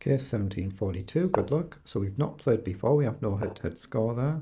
Okay, 1742, good luck. So we've not played before, we have no head-to-head score there.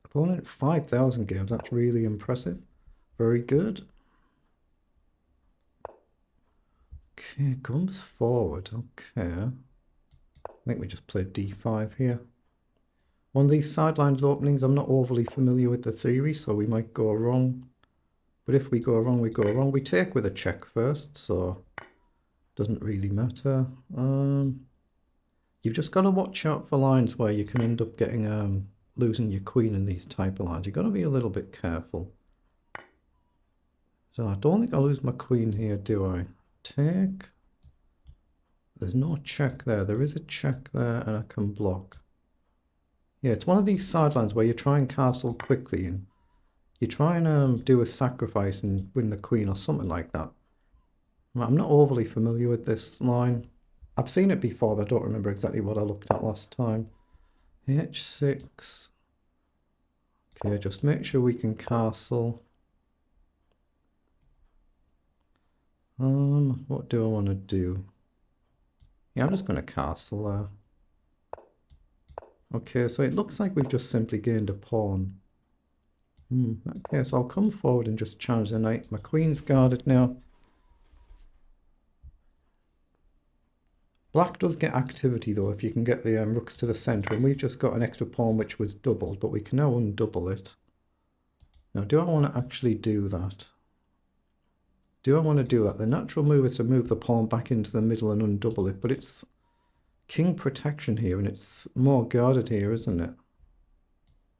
Opponent 5,000 games, that's really impressive. Very good. Okay, comes forward, okay. I think we just played d5 here. One of these sidelines openings, I'm not overly familiar with the theory, so we might go wrong. But if we go wrong, we go wrong. We take with a check first, so doesn't really matter. You've just got to watch out for lines where you can end up getting losing your queen in these type of lines. You've got to be a little bit careful. So I don't think I'll lose my queen here, do I? Take. There's no check there. There is a check there, and I can block. Yeah, it's one of these sidelines where you try and castle quickly, and you try and do a sacrifice and win the queen or something like that. I'm not overly familiar with this line. I've seen it before, but I don't remember exactly what I looked at last time. H6. Okay, just make sure we can castle. What do I want to do? Yeah, I'm just going to castle there. Okay, so it looks like we've just simply gained a pawn. Okay, so I'll come forward and just challenge the knight. My queen's guarded now. Black does get activity though if you can get the rooks to the centre, and we've just got an extra pawn which was doubled, but we can now undouble it. Now, do I want to actually do that? Do I want to do that? The natural move is to move the pawn back into the middle and undouble it, but it's king protection here, and it's more guarded here, isn't it?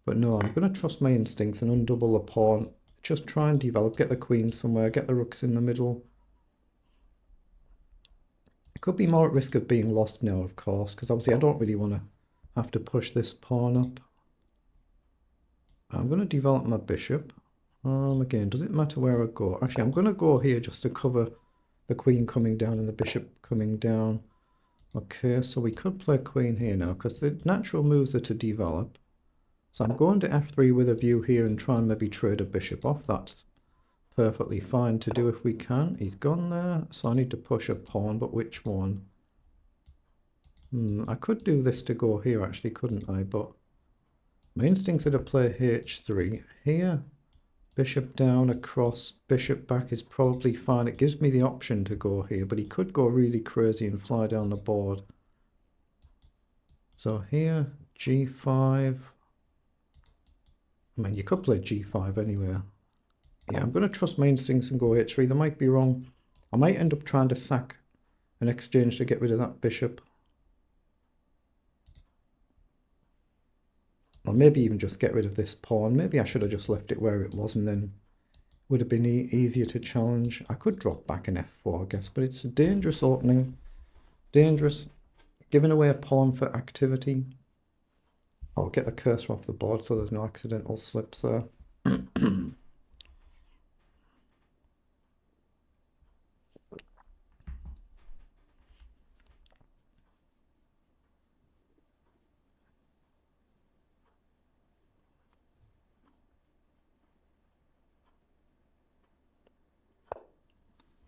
But no, I'm going to trust my instincts and undouble the pawn. Just try and develop, get the queen somewhere, get the rooks in the middle. It could be more at risk of being lost now, of course, because obviously I don't really want to have to push this pawn up. I'm going to develop my bishop. Again, does it matter where I go? Actually, I'm going to go here just to cover the queen coming down and the bishop coming down. Okay, so we could play queen here now, because the natural moves are to develop. So I'm going to f3 with a view here and try and maybe trade a bishop off. That's perfectly fine to do if we can. He's gone there, so I need to push a pawn, but which one? I could do this to go here actually, couldn't I? But my instincts are to play h3 here. Bishop down, across, bishop back is probably fine. It gives me the option to go here, but he could go really crazy and fly down the board. So here, g5. I mean, you could play g5 anywhere. Yeah, I'm going to trust my instincts and go h3. They might be wrong. I might end up trying to sack an exchange to get rid of that bishop. Or maybe even just get rid of this pawn. Maybe I should have just left it where it was, and then would have been easier to challenge. I could drop back an f4, I guess, but it's a dangerous opening. Dangerous. Giving away a pawn for activity. I'll get the cursor off the board so there's no accidental slips there.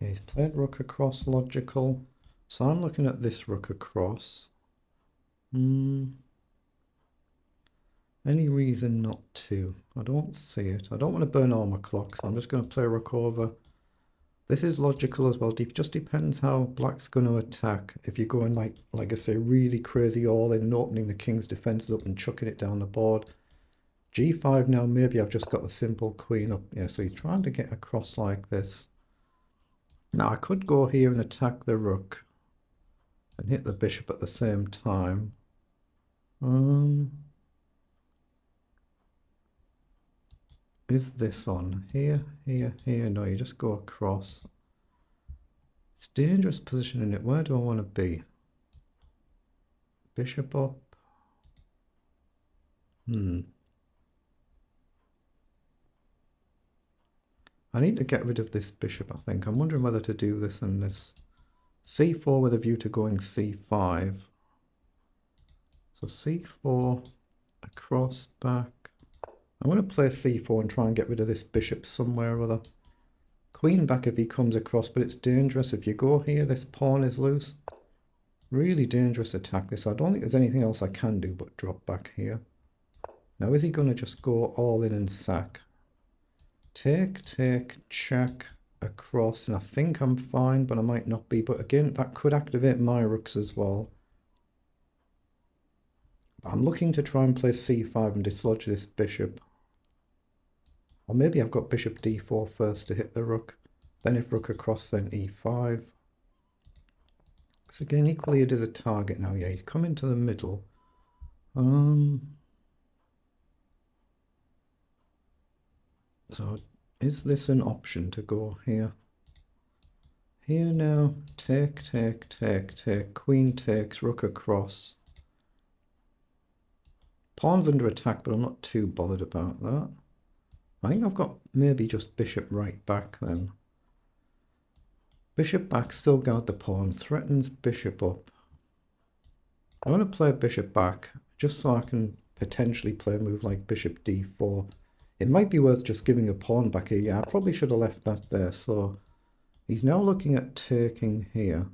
Yeah, he's played rook across, logical. So I'm looking at this rook across. Any reason not to? I don't see it. I don't want to burn all my clocks. I'm just going to play rook over. This is logical as well. It just depends how black's going to attack. If you're going like I say, really crazy all in and opening the king's defenses up and chucking it down the board. g5 now, maybe I've just got the simple queen up. Yeah, so he's trying to get across like this. Now I could go here and attack the rook and hit the bishop at the same time. Is this on? Here, here, here? No, you just go across. It's a dangerous position, isn't it? Where do I want to be? Bishop up. I need to get rid of this bishop, I think. I'm wondering whether to do this and this. c4 with a view to going c5. So c4, across, back. I'm going to play c4 and try and get rid of this bishop somewhere or other. Queen back if he comes across, but it's dangerous. If you go here, this pawn is loose. Really dangerous attack this. I don't think there's anything else I can do but drop back here. Now is he going to just go all in and sack? Take, check, across, and I think I'm fine, but I might not be. But again, that could activate my rooks as well. But I'm looking to try and play c5 and dislodge this bishop. Or maybe I've got bishop d4 first to hit the rook. Then if rook across, then e5. So again, equally it is a target now. Yeah, he's come into the middle. So is this an option to go here? Here now, take, queen takes, rook across. Pawn's under attack, but I'm not too bothered about that. I think I've got maybe just bishop right back then. Bishop back, still guard the pawn, threatens bishop up. I want to play bishop back, just so I can potentially play a move like bishop d4. It might be worth just giving a pawn back here. Yeah, I probably should have left that there. So he's now looking at taking here.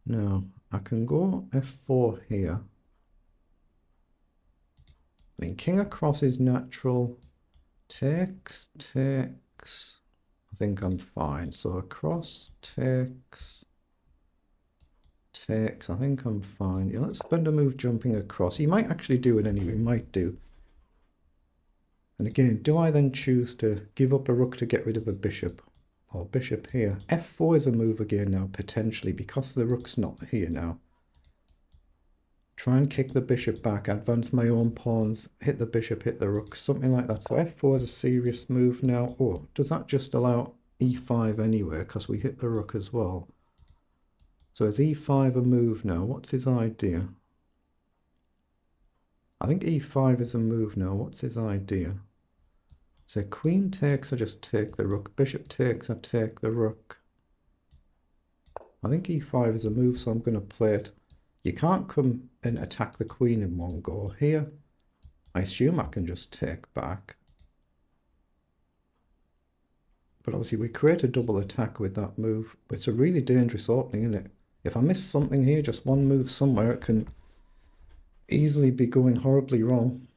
No, I can go f4 here. I mean, king across is natural. Takes. I think I'm fine. So across, takes. I think I'm fine. Yeah, let's spend a move jumping across. He might actually do it anyway. He might do. And again, do I then choose to give up a rook to get rid of a bishop? Or bishop here. f4 is a move again now, potentially, because the rook's not here now. Try and kick the bishop back, advance my own pawns, hit the bishop, hit the rook, something like that. So f4 is a serious move now. Oh, does that just allow e5 anyway, because we hit the rook as well? So is e5 a move now? What's his idea? I think e5 is a move now. What's his idea? So queen takes, I just take the rook. Bishop takes, I take the rook. I think e5 is a move, so I'm going to play it. You can't come and attack the queen in one go. Here, I assume I can just take back. But obviously we create a double attack with that move. It's a really dangerous opening, isn't it? If I miss something here, just one move somewhere, it can easily be going horribly wrong.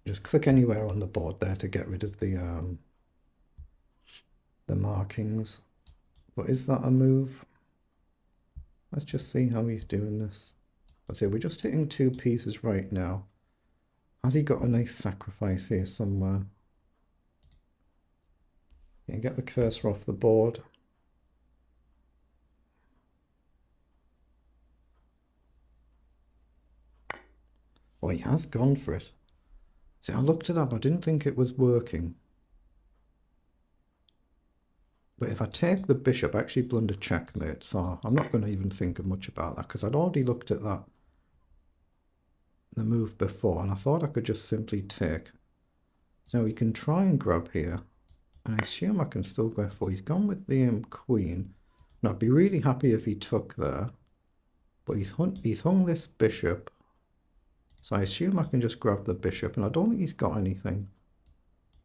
Just click anywhere on the board there to get rid of the markings. But is that a move? Let's just see how he's doing this. I say we're just hitting two pieces right now. Has he got a nice sacrifice here somewhere? Yeah, get the cursor off the board. Oh, he has gone for it. See, I looked at that, but I didn't think it was working. But if I take the bishop, I actually blunder checkmate, so I'm not going to even think much about that, because I'd already looked at that, the move before, and I thought I could just simply take. So we can try and grab here, and I assume I can still go for. He's gone with the queen. Now I'd be really happy if he took there, but he's hung this bishop, so I assume I can just grab the bishop, and I don't think he's got anything.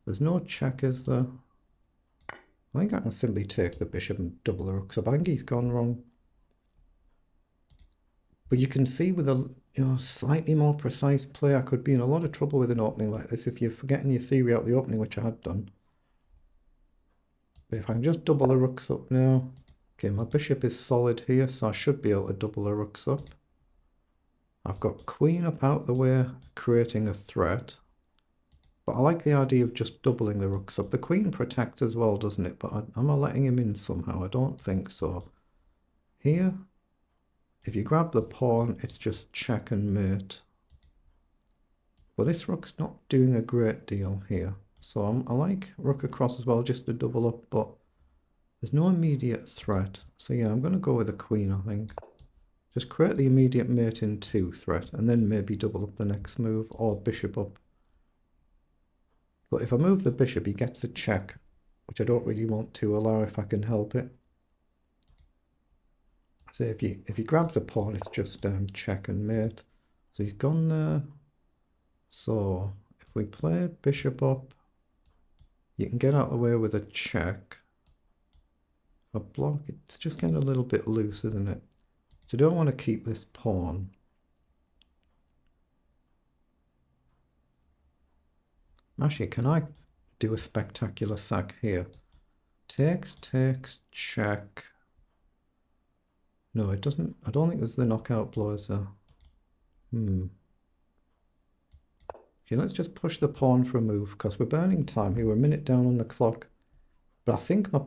There's no check, is there? I think I can simply take the bishop and double the rooks up. I think he's gone wrong. But you can see with a slightly more precise play, I could be in a lot of trouble with an opening like this if you're forgetting your theory out the opening, which I had done. But if I can just double the rooks up now. Okay, my bishop is solid here, so I should be able to double the rooks up. I've got queen up out the way, creating a threat. But I like the idea of just doubling the rooks up. The queen protects as well, doesn't it? But am I letting him in somehow? I don't think so. Here, if you grab the pawn, it's just check and mate. But this rook's not doing a great deal here. So I like rook across as well, just to double up, but there's no immediate threat. So yeah, I'm going to go with the queen, I think. Just create the immediate mate in 2 threat, and then maybe double up the next move, or bishop up. But if I move the bishop, he gets a check, which I don't really want to allow if I can help it. So if he grabs a pawn, it's just check and mate. So he's gone there. So if we play bishop up, You can get out of the way with a check. A block, it's just getting a little bit loose, isn't it? So I don't want to keep this pawn. Actually, can I do a spectacular sack here? Takes, check. No, it doesn't. I don't think there's the knockout blow, is there? Okay, let's just push the pawn for a move, because we're burning time here. We're a minute down on the clock. But I think my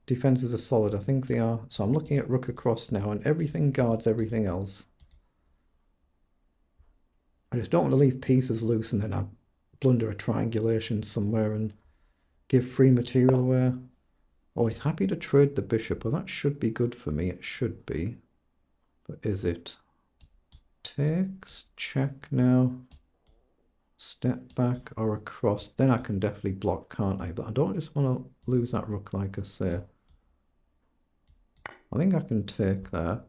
defenses are solid. I think they are. So I'm looking at rook across now, and everything guards everything else. I just don't want to leave pieces loose and then I blunder a triangulation somewhere and give free material away. Oh, he's happy to trade the bishop. Well, that should be good for me. It should be. But is it? Takes, check now. Step back or across. Then I can definitely block, can't I? But I don't just want to lose that rook, like I say. I think I can take there.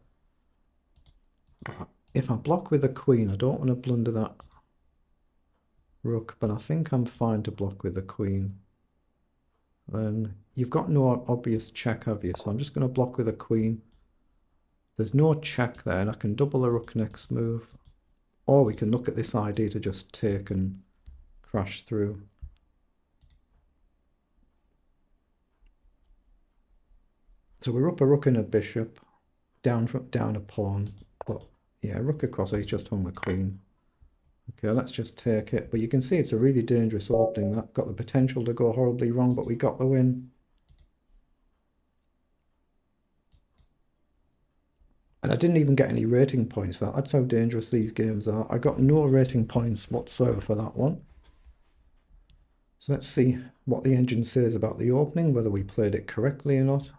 If I block with a queen, I don't want to blunder that rook, but I think I'm fine to block with the queen. Then you've got no obvious check, have you? So I'm just going to block with a queen. There's no check there, and I can double the rook next move. Or we can look at this idea to just take and crash through. So we're up a rook and a bishop, down a pawn. But yeah, rook across, he's just hung the queen. Okay, let's just take it. But you can see it's a really dangerous opening. That got the potential to go horribly wrong, but we got the win. And I didn't even get any rating points for that. That's how dangerous these games are. I got no rating points whatsoever for that one. So let's see what the engine says about the opening, whether we played it correctly or not.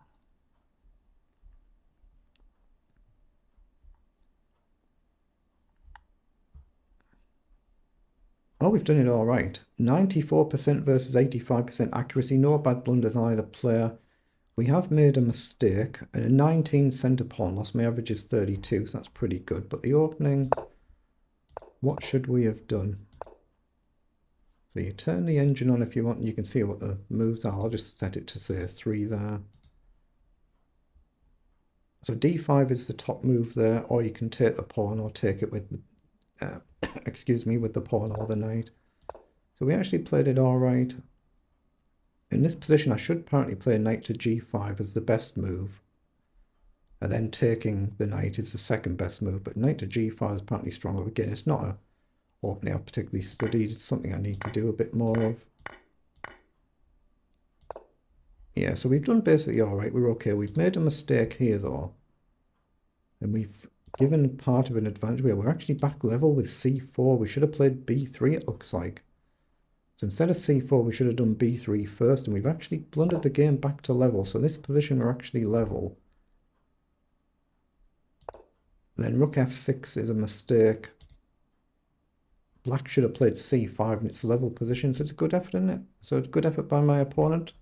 Oh, we've done it all right. 94% versus 85% accuracy. No bad blunders either player. We have made a mistake. And a 19 centre pawn loss. My average is 32, so that's pretty good. But the opening, what should we have done? So you turn the engine on if you want. You can see what the moves are. I'll just set it to say 3 there. So d5 is the top move there, or you can take the pawn or take it with, excuse me, with the pawn or the knight. So we actually played it all right. In this position, I should apparently play knight to g5 as the best move. And then taking the knight is the second best move. But knight to g5 is apparently stronger. Again, it's not a opening I've particularly studied. It's something I need to do a bit more of. Yeah, so we've done basically all right. We're okay. We've made a mistake here, though. And we've given part of an advantage. We're actually back level with c4. We should have played b3, it looks like. So instead of c4, we should have done b3 first, and we've actually blundered the game back to level. So this position, we're actually level. Then rook f6 is a mistake. Black should have played c5 in its level position, so it's a good effort, isn't it? So it's a good effort by my opponent.